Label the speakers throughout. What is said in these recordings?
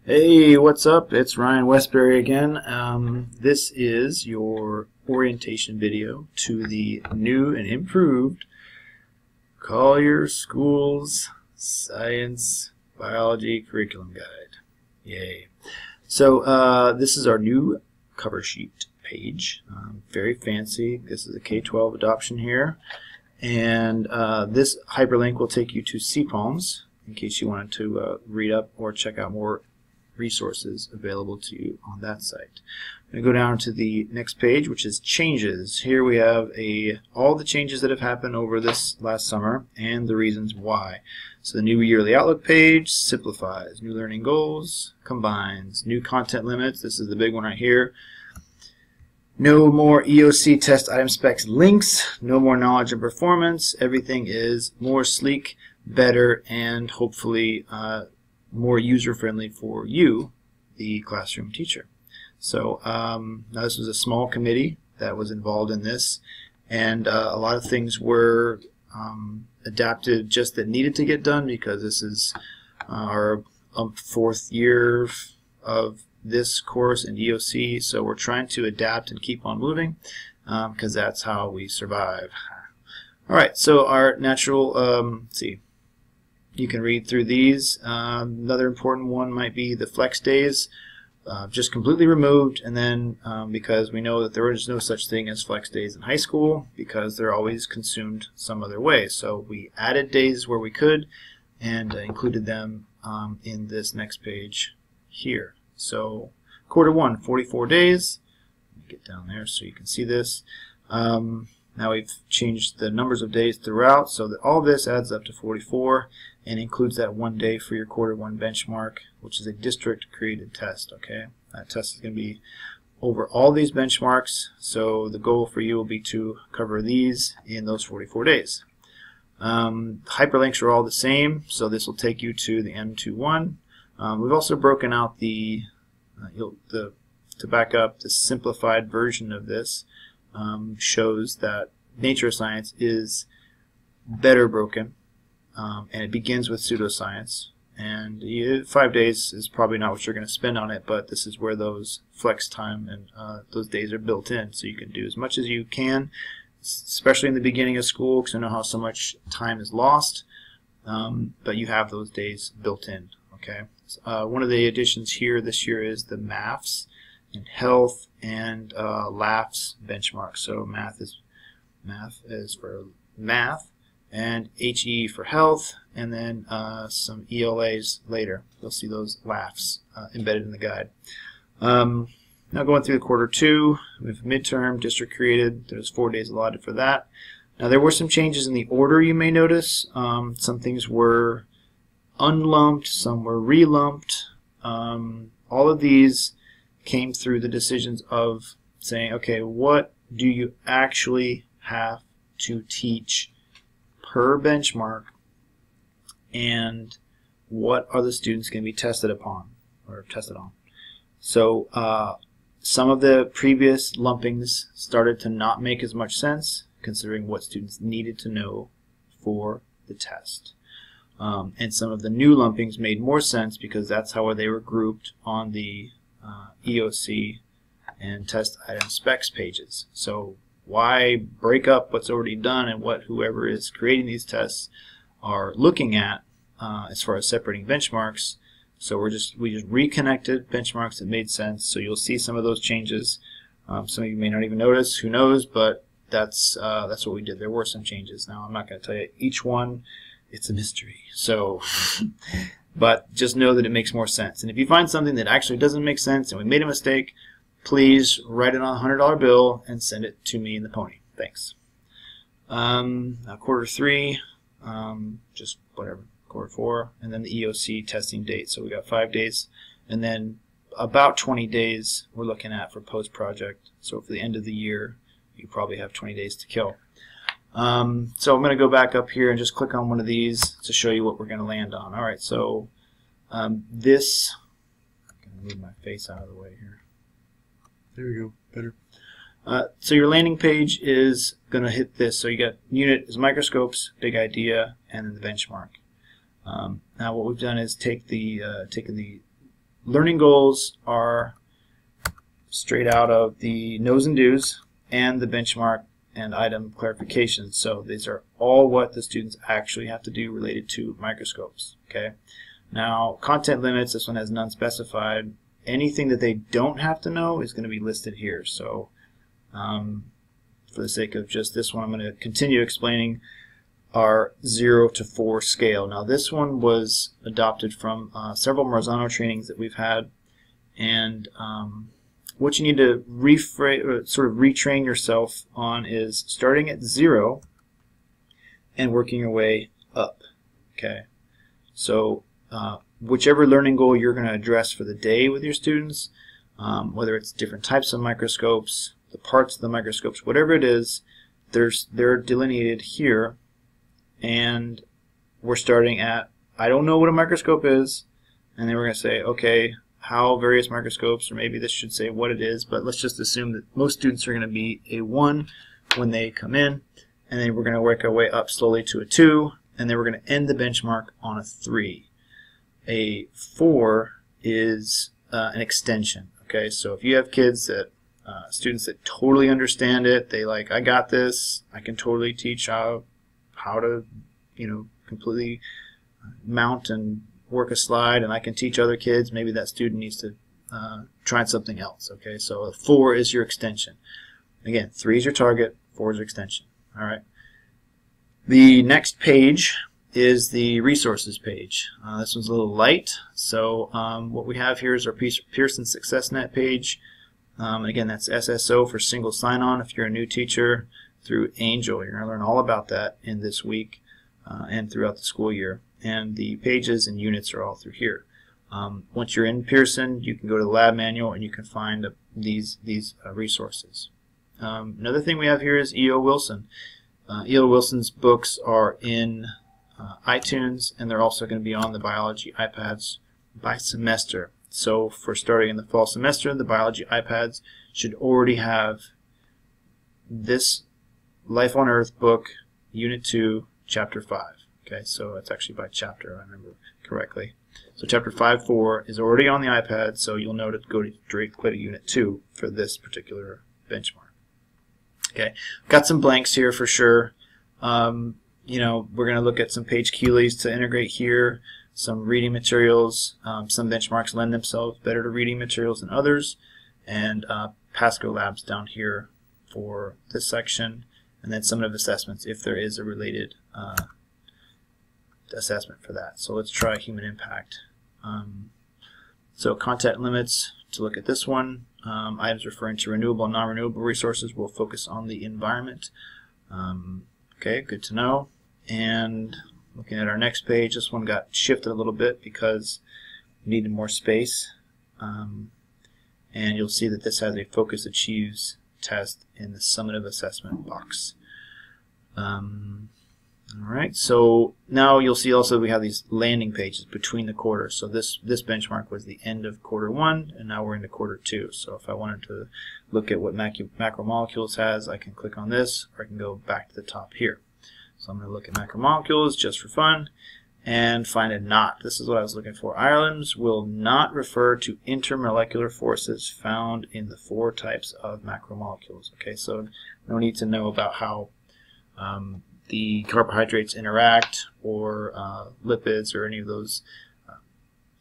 Speaker 1: Hey, what's up? It's Ryan Westbury again. This is your orientation video to the new and improved Collier Schools Science Biology Curriculum Guide. Yay. So this is our new cover sheet page. Very fancy. This is a K-12 adoption here. And this hyperlink will take you to CPOMS in case you wanted to read up or check out more resources available to you on that site. I'm going to go down to the next page, which is changes. Here we have all the changes that have happened over this last summer and the reasons why. So the new yearly outlook page simplifies, new learning goals, combines, new content limits. This is the big one right here. No more EOC test item specs links, no more knowledge and performance. Everything is more sleek, better, and hopefully more user-friendly for you, the classroom teacher. So now this was a small committee that was involved in this, and a lot of things were adapted just that needed to get done because this is our fourth year of this course in EOC, so we're trying to adapt and keep on moving because that's how we survive. Alright, so our natural, let's see. You can read through these. Another important one might be the flex days, just completely removed, and then because we know that there is no such thing as flex days in high school because they're always consumed some other way. So we added days where we could and included them in this next page here. So quarter one, 44 days. Get down there so you can see this. Now we've changed the numbers of days throughout so that all this adds up to 44 and includes that 1 day for your quarter one benchmark, which is a district created test. Okay, that test is going to be over all these benchmarks, so the goal for you will be to cover these in those 44 days. Hyperlinks are all the same, so this will take you to the M21. We've also broken out to back up, the simplified version of this shows that nature science is better broken, and it begins with pseudoscience, and 5 days is probably not what you're going to spend on it, but this is where those flex time and those days are built in, so you can do as much as you can, especially in the beginning of school, because I know how so much time is lost, but you have those days built in. Okay, one of the additions here this year is the maths and health and LAFS benchmark. So math is for math, and HE for health, and then some ELAs later. You'll see those LAFs embedded in the guide. Now going through the quarter two, we have midterm, district created. There's 4 days allotted for that. Now there were some changes in the order you may notice. Some things were unlumped, some were relumped. All of these came through the decisions of saying, okay, what do you actually have to teach per benchmark, and what are the students going to be tested upon or tested on? So some of the previous lumpings started to not make as much sense considering what students needed to know for the test. And some of the new lumpings made more sense because that's how they were grouped on the EOC and test item specs pages. So why break up what's already done and what whoever is creating these tests are looking at as far as separating benchmarks? So we just reconnected benchmarks that made sense. So you'll see some of those changes. Some of you may not even notice. Who knows? But that's what we did. There were some changes. Now I'm not going to tell you each one. It's a mystery. So. But just know that it makes more sense. And if you find something that actually doesn't make sense and we made a mistake, please write it on a $100 bill and send it to me in the pony. Thanks. Now quarter three, just whatever, quarter four, and then the EOC testing date. So we got 5 days, and then about 20 days we're looking at for post-project. So for the end of the year, you probably have 20 days to kill. So I'm going to go back up here and just click on one of these to show you what we're going to land on. Alright, so I'm going to move my face out of the way here. There we go, better. So your landing page is going to hit this. So you got unit is microscopes, big idea, and then the benchmark. Now what we've done is taken the learning goals are straight out of the Knows and Do's and the benchmark and item clarification. So these are all what the students actually have to do related to microscopes. Okay. Now, content limits, this one has none specified. Anything that they don't have to know is going to be listed here. So for the sake of just this one, I'm going to continue explaining our 0 to 4 scale. Now, this one was adopted from several Marzano trainings that we've had, and what you need to sort of retrain yourself on is starting at 0 and working your way up. Okay, so whichever learning goal you're going to address for the day with your students, whether it's different types of microscopes, the parts of the microscopes, whatever it is, they're delineated here, and we're starting at, I don't know what a microscope is, and then we're going to say, okay, how various microscopes, or maybe this should say what it is, but let's just assume that most students are going to be a 1 when they come in, and then we're going to work our way up slowly to a 2, and then we're going to end the benchmark on a 3. A 4 is an extension. Okay, so if you have kids that students that totally understand it, they like, I got this, I can totally teach how to, completely mount and work a slide, and I can teach other kids, maybe that student needs to try something else. Okay, so a 4 is your extension. Again, 3 is your target, 4 is your extension. All right. The next page is the resources page. This one's a little light, so what we have here is our Pearson SuccessNet page. Again, that's SSO for single sign-on if you're a new teacher through Angel. You're going to learn all about that in this week and throughout the school year. And the pages and units are all through here. Once you're in Pearson, you can go to the lab manual and you can find these resources. Another thing we have here is E.O. Wilson. E.O. Wilson's books are in iTunes, and they're also going to be on the biology iPads by semester. So for starting in the fall semester, the biology iPads should already have this Life on Earth book, Unit 2, Chapter 5. Okay, so it's actually by chapter, if I remember correctly. So Chapter 5.4 is already on the iPad, so you'll know to go directly to Unit 2 for this particular benchmark. Okay, got some blanks here for sure. We're going to look at some page keys to integrate here, some reading materials. Some benchmarks lend themselves better to reading materials than others, and Pasco Labs down here for this section, and then summative assessments if there is a related assessment for that. So let's try human impact. So content limits, to look at this one, items referring to renewable and non-renewable resources will focus on the environment. Okay, good to know. And looking at our next page, this one got shifted a little bit because we needed more space. And you'll see that this has a focus achieves test in the summative assessment box. Alright, so now you'll see also we have these landing pages between the quarters. So this benchmark was the end of quarter 1, and now we're into quarter 2. So if I wanted to look at what macromolecules has, I can click on this, or I can go back to the top here. So I'm going to look at macromolecules just for fun and find a not. This is what I was looking for. Items will not refer to intermolecular forces found in the 4 types of macromolecules. Okay, so no need to know about how the carbohydrates interact, or lipids, or any of those,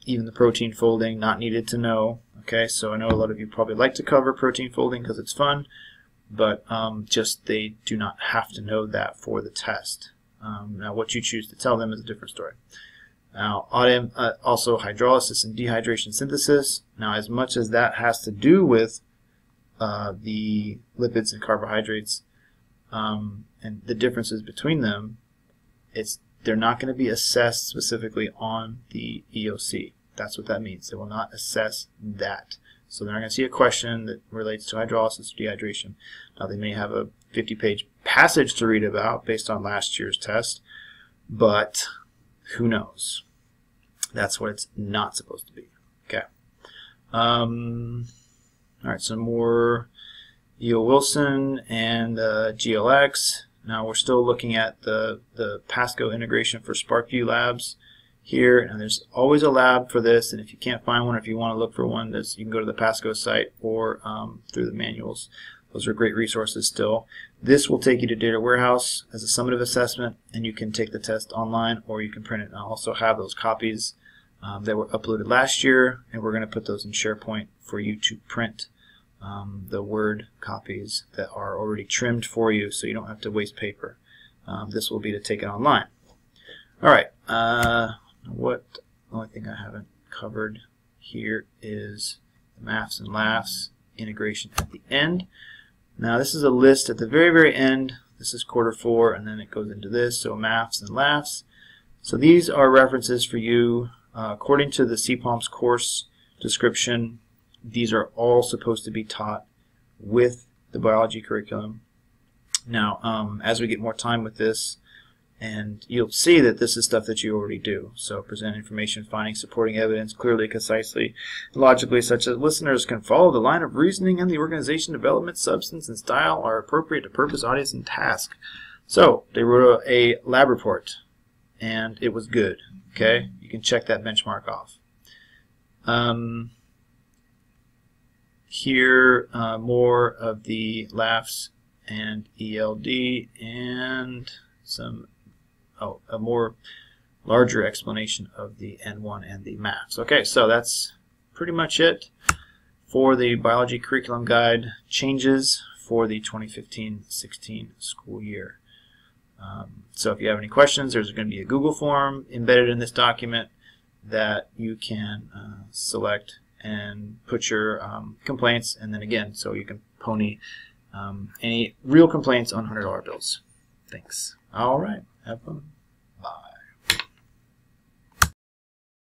Speaker 1: even the protein folding, not needed to know. Okay, so I know a lot of you probably like to cover protein folding because it's fun, but just they do not have to know that for the test. Now what you choose to tell them is a different story. Now also hydrolysis and dehydration synthesis. Now as much as that has to do with the lipids and carbohydrates, and the differences between them, they're not going to be assessed specifically on the EOC. That's what that means. They will not assess that. So they're not going to see a question that relates to hydrolysis or dehydration. Now they may have a 50-page passage to read about based on last year's test, but who knows? That's what it's not supposed to be. Okay. Alright, some more E.O. Wilson and GLX. Now we're still looking at the Pasco integration for SparkView Labs here, and there's always a lab for this, and if you can't find one, or if you want to look for one, you can go to the Pasco site or through the manuals. Those are great resources still. This will take you to Data Warehouse as a summative assessment, and you can take the test online or you can print it. And I'll also have those copies that were uploaded last year, and we're going to put those in SharePoint for you to print the Word copies that are already trimmed for you, so you don't have to waste paper. This will be to take it online. Alright, the only thing I haven't covered here is the MAFs and LAFs integration at the end. Now this is a list at the very end. This is quarter 4, and then it goes into this, so MAFs and LAFs. So these are references for you. According to the CPOM's course description, these are all supposed to be taught with the biology curriculum. Now, as we get more time with this, and you'll see that this is stuff that you already do. So present information, finding, supporting evidence clearly, concisely, and logically, such that listeners can follow the line of reasoning, and the organization, development, substance, and style are appropriate to purpose, audience, and task. So they wrote a lab report, and it was good. Okay, you can check that benchmark off. Here, more of the LAFs and ELD, and a more larger explanation of the N1 and the MAFs. Okay, so that's pretty much it for the biology curriculum guide changes for the 2015-16 school year. So if you have any questions, there's going to be a Google form embedded in this document that you can select and put your complaints, and then again, so you can pony any real complaints on $100 bills. Thanks. All right. Have fun.